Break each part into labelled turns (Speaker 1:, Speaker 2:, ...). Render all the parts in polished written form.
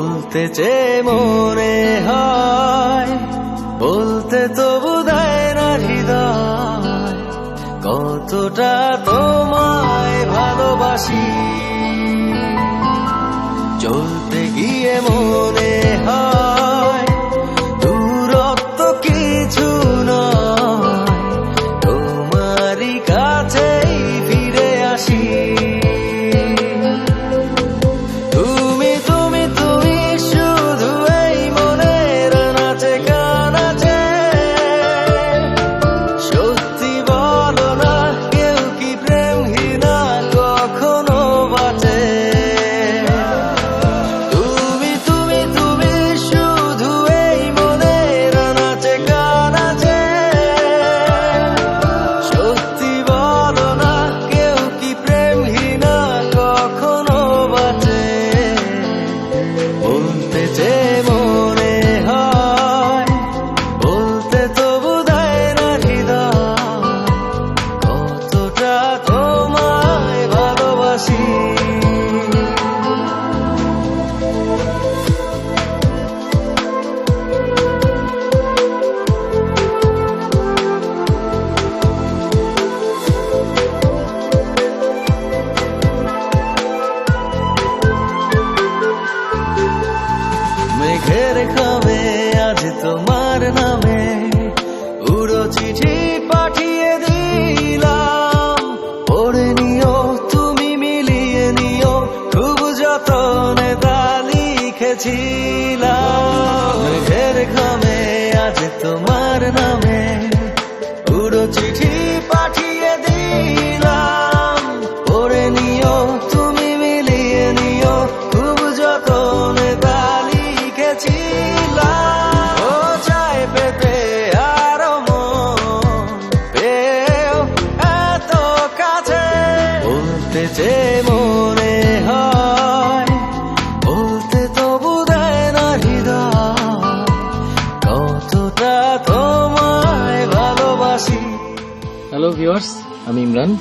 Speaker 1: বলতে চেয়ে মনে হয়, বলতে তবু দেয় না হৃদয়, কতটা তোমায় ভালোবাসি। চলতে গিয়ে মনে হয় দূরত্ব কিছু নয়, তোমারই কাছেই ফিরে আসি। তুমি তুমি তুমি শুধু এই মনের নাচে গানাচে, সত্যি বলো না কেউ কি প্রেমহীনা কখনো বাঁচে? তুমি তুমি তুমি শুধু এই মনের নাচে গানাচে, সত্যি বলো না কেউ কি প্রেমহীনা কখনো বাঁচে? বলতে চেয়ে মনে হয়, বলতে তবু দেয় না হৃদয়, কতটা তোমায় ভালোবাসি। মেঘের খামে আজ তোমার নামে উড়ো চিঠি পাঠিয়ে দিলাম, পড়ে নিও তুমি মিলিয়ে নিও, খুব যতনে তা লিখেছিলাম। মেঘের খামে আজ তোমার নামে উড়ো চিঠি পাঠিয়ে দিলাম, পড়ে নিও তুমি মিলিয়ে নিও, খুব যতনে তা লিখেছিলাম। ও চায় পেতে আরো মন পেও এত কাছে, বলতে চেয়ে মনে হয়, বলতে তবু দেয় না হৃদয়, কতটা তোমায় ভালোবাসি।
Speaker 2: হ্যালো ভিউয়ার্স, আমি ইমরান।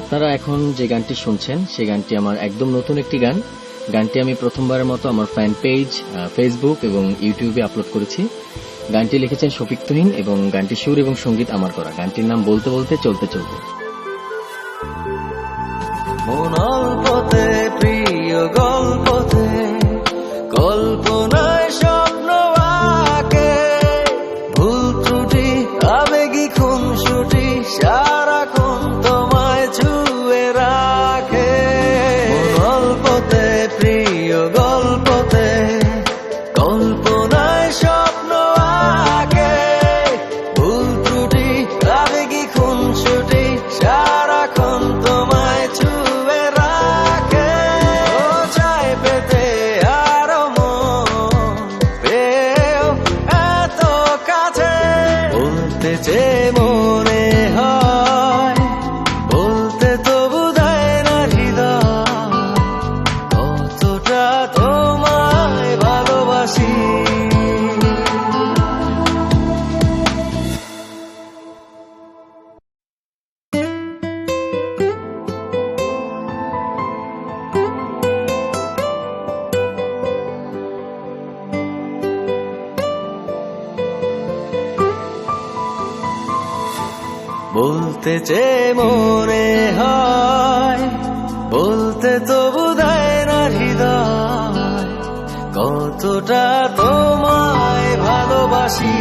Speaker 2: আপনারা এখন যে গানটি শুনছেন সেই গানটি আমার একদম নতুন একটি গান। গানটি আমি প্রথমবারের মতো আমার ফ্যান পেজ, ফেসবুক এবং ইউটিউবে আপলোড করেছি। গানটি লিখেছেন শফিক তুহিন এবং গানটি সুর এবং সঙ্গীত আমার করা। গানটির নাম বলতে বলতে চলতে চলতে।
Speaker 1: মন অল্পতে প্রিয় গল্পতে, কল্পনায় স্বপ্ন আঁকে, ভুল ত্রুটি আবেগী খুনসুটি সারাক্ষণ তোমায় ছুঁয়ে রাখে। মন অল্পতে প্রিয় গল্পতে, কল্পনায় স্বপ্ন আঁকে, ভুল ত্রুটি আবেগী খুনসুটি সারাক্ষণ তোমায় ছুঁয়ে রাখে। ও চায় পেতে আরো মন পেও এত কাছে, বলতে চেয়ে মনে হয়, বলতে তবু দেয় না হৃদয়, কতটা তোমায় ভালোবাসি। বলতে চেয়ে মনে হয়, বলতে তবু দেয় না হৃদয়, কতটা তোমায় ভালোবাসি।